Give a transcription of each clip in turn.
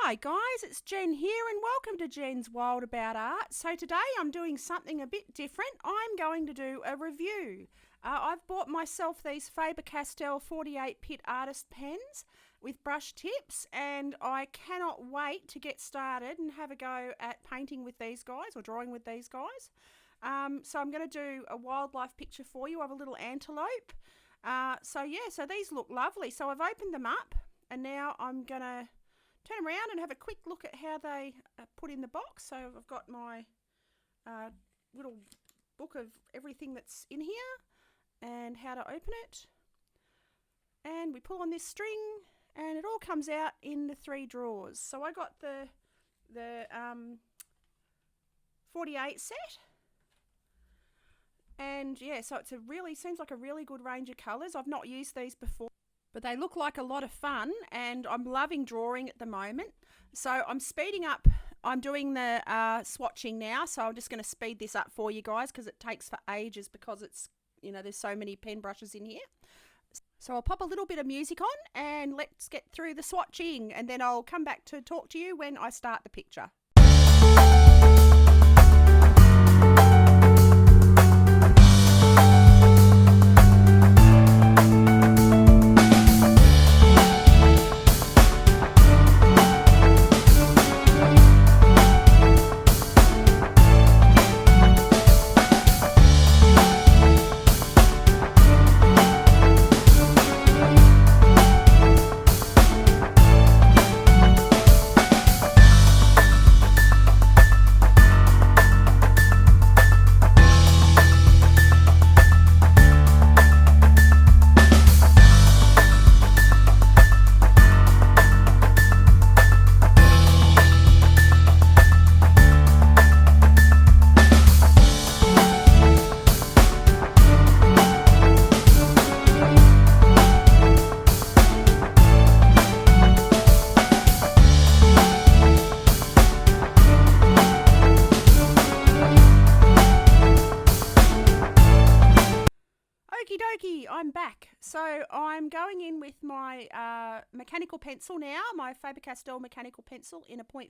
Hi guys, it's Jen here and welcome to Jen's Wild About Art. So today I'm doing something a bit different. I'm going to do a review. I've bought myself these Faber Castell 48 Pitt artist pens with brush tips, and I cannot wait to get started and have a go at painting with these guys or drawing with these guys. So I'm going to do a wildlife picture for you of a little antelope. So these look lovely. So I've opened them up and now I'm going to turn them around and have a quick look at how they are put in the box. So I've got my little book of everything that's in here and how to open it. And we pull on this string and it all comes out in the 3 drawers. So I got the 48 set. And yeah, so it's seems like a really good range of colours. I've not used these before, but they look like a lot of fun and I'm loving drawing at the moment. So I'm speeding up. I'm doing the swatching now, so I'm just going to speed this up for you guys because it takes for ages because it's, there's so many pen brushes in here. So I'll pop a little bit of music on and let's get through the swatching, and then I'll come back to talk to you when I start the picture. Okie dokie, I'm back. So I'm going in with my mechanical pencil now, my Faber-Castell mechanical pencil in a 0.5,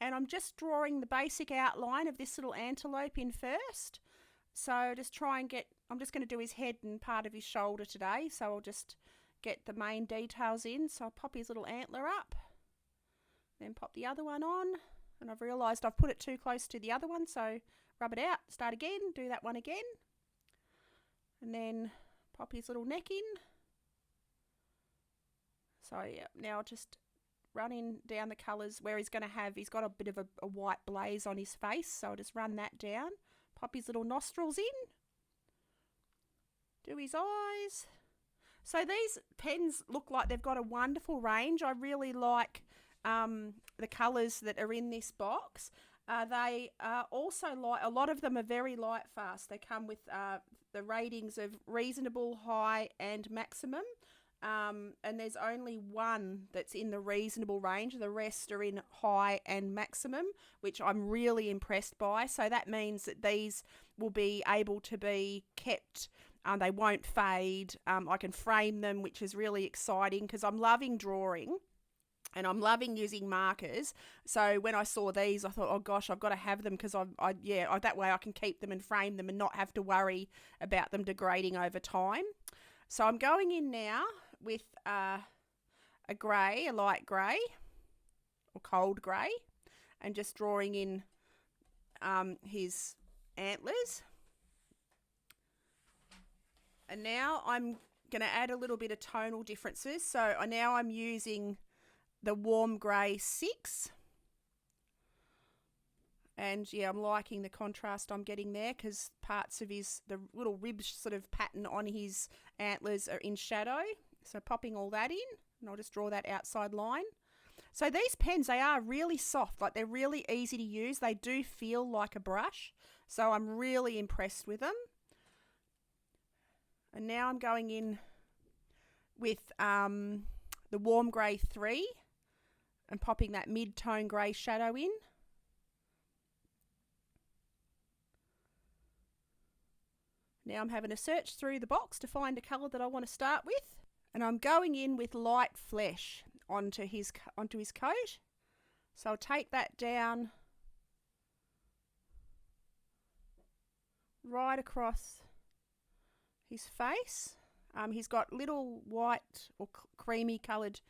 and I'm just drawing the basic outline of this little antelope in first. So I'm just going to do his head and part of his shoulder today, so I'll just get the main details in. So I'll pop his little antler up, then pop the other one on, and I've realised I've put it too close to the other one, so rub it out, start again, do that one again. And then pop his little neck in. So yeah, now just running down the colours where he's got a bit of a white blaze on his face. So I'll just run that down. Pop his little nostrils in. Do his eyes. So these pens look like they've got a wonderful range. I really like the colours that are in this box. They are also light. A lot of them are very light fast. They come with the ratings of reasonable, high and maximum, and there's only one that's in the reasonable range. The rest are in high and maximum, which I'm really impressed by. So that means that these will be able to be kept. They won't fade. I can frame them, which is really exciting because I'm loving drawing. And I'm loving using markers. So when I saw these, I thought, oh gosh, I've got to have them because that way I can keep them and frame them and not have to worry about them degrading over time. So I'm going in now with a light grey or cold grey, and just drawing in his antlers. And now I'm going to add a little bit of tonal differences. So now I'm using the warm grey 6, and yeah, I'm liking the contrast I'm getting there because parts of the little rib sort of pattern on his antlers are in shadow. So popping all that in, and I'll just draw that outside line. So these pens, they are really soft, like they're really easy to use. They do feel like a brush, so I'm really impressed with them. And now I'm going in with the warm grey 3 and popping that mid-tone grey shadow in. Now I'm having a search through the box to find a colour that I want to start with, and I'm going in with light flesh onto his coat. So I'll take that down right across his face. He's got little white or creamy coloured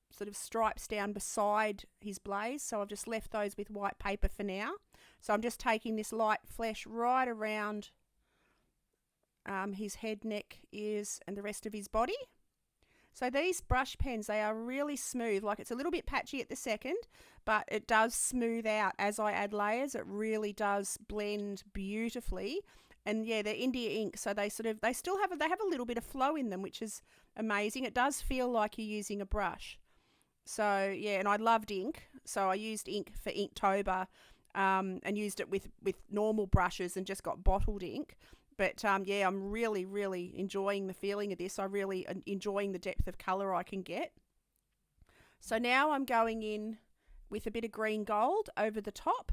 sort of stripes down beside his blaze, so I've just left those with white paper for now. So I'm just taking this light flesh right around his head, neck, ears and the rest of his body. So these brush pens, they are really smooth. Like, it's a little bit patchy at the second, but it does smooth out as I add layers. It really does blend beautifully. And yeah, they're India ink, so they have a little bit of flow in them, which is amazing. It does feel like you're using a brush. So yeah, and I loved ink, so I used ink for Inktober, and used it with normal brushes and just got bottled ink. But yeah, I'm really, really enjoying the feeling of this. I'm really enjoying the depth of colour I can get. So now I'm going in with a bit of green gold over the top.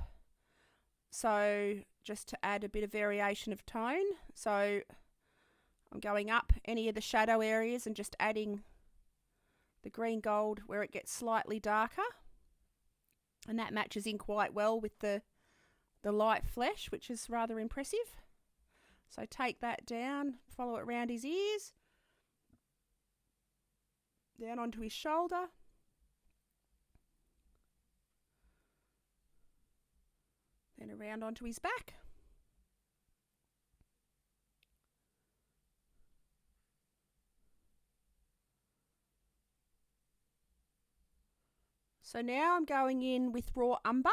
So just to add a bit of variation of tone. So I'm going up any of the shadow areas and just adding the green gold where it gets slightly darker. And that matches in quite well with the light flesh, which is rather impressive. So take that down, follow it around his ears, down onto his shoulder, then around onto his back. So now I'm going in with raw umber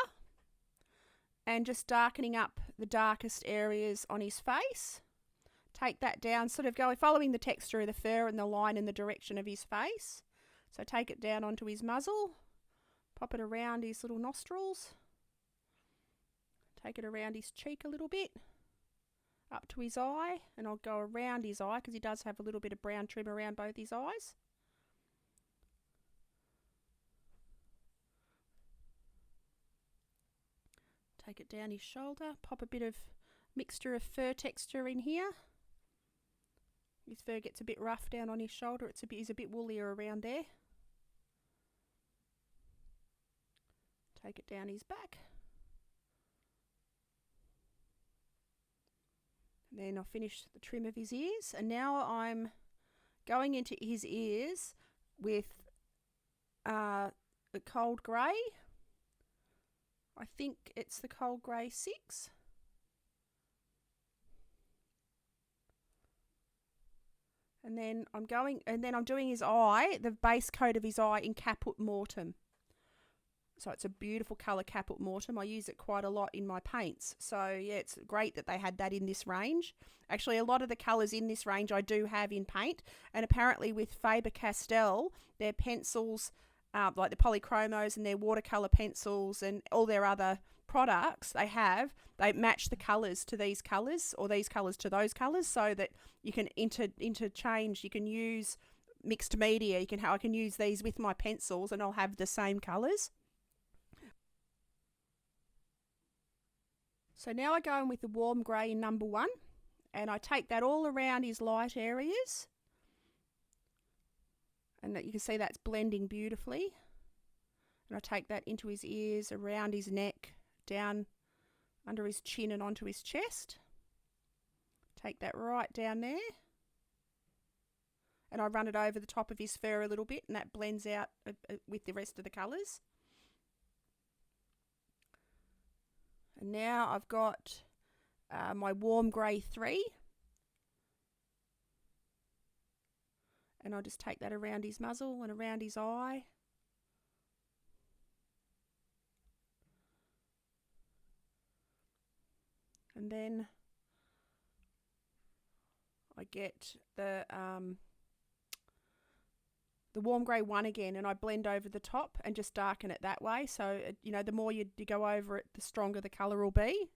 and just darkening up the darkest areas on his face. Take that down, sort of following the texture of the fur and the line in the direction of his face. So take it down onto his muzzle, pop it around his little nostrils, take it around his cheek a little bit, up to his eye, and I'll go around his eye because he does have a little bit of brown trim around both his eyes. Take it down his shoulder, pop a bit of mixture of fur texture in here. His fur gets a bit rough down on his shoulder. He's a bit woollier around there. Take it down his back. And then I'll finish the trim of his ears. And now I'm going into his ears with the cold grey. I think it's the cold grey 6. And then I'm doing his eye, the base coat of his eye in Caput Mortem. So it's a beautiful colour, Caput Mortem. I use it quite a lot in my paints. So yeah, it's great that they had that in this range. Actually, a lot of the colours in this range I do have in paint. And apparently with Faber Castell, their pencils, like the polychromos and their watercolour pencils and all their other products they match the colours to these colours or these colours to those colours, so that you can interchange. You can use mixed media. I can use these with my pencils and I'll have the same colours. So now I go in with the warm grey in number 1 and I take that all around his light areas. And that you can see that's blending beautifully. And I take that into his ears, around his neck, down under his chin and onto his chest. Take that right down there. And I run it over the top of his fur a little bit, and that blends out with the rest of the colours. And now I've got my warm grey 3. And I'll just take that around his muzzle and around his eye. And then I get the warm grey 1 again, and I blend over the top and just darken it that way. So, the more you go over it, the stronger the colour will be.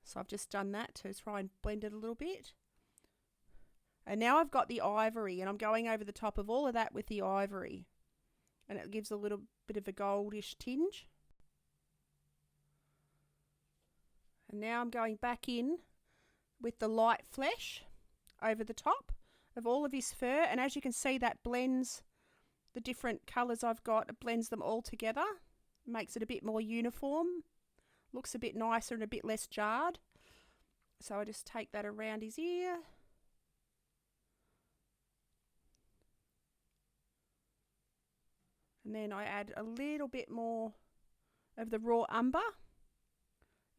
So I've just done that to try and blend it a little bit. And now I've got the ivory, and I'm going over the top of all of that with the ivory. And it gives a little bit of a goldish tinge. And now I'm going back in with the light flesh over the top of all of his fur. And as you can see, that blends the different colours I've got. It blends them all together. Makes it a bit more uniform. Looks a bit nicer and a bit less jarred. So I just take that around his ear. And then I add a little bit more of the raw umber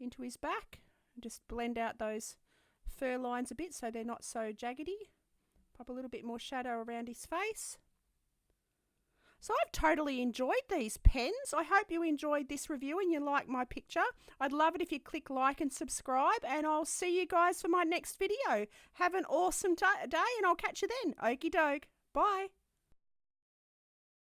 into his back. Just blend out those fur lines a bit so they're not so jaggedy. Pop a little bit more shadow around his face. So I've totally enjoyed these pens. I hope you enjoyed this review and you like my picture. I'd love it if you click like and subscribe, and I'll see you guys for my next video. Have an awesome day and I'll catch you then. Okie doke. Bye.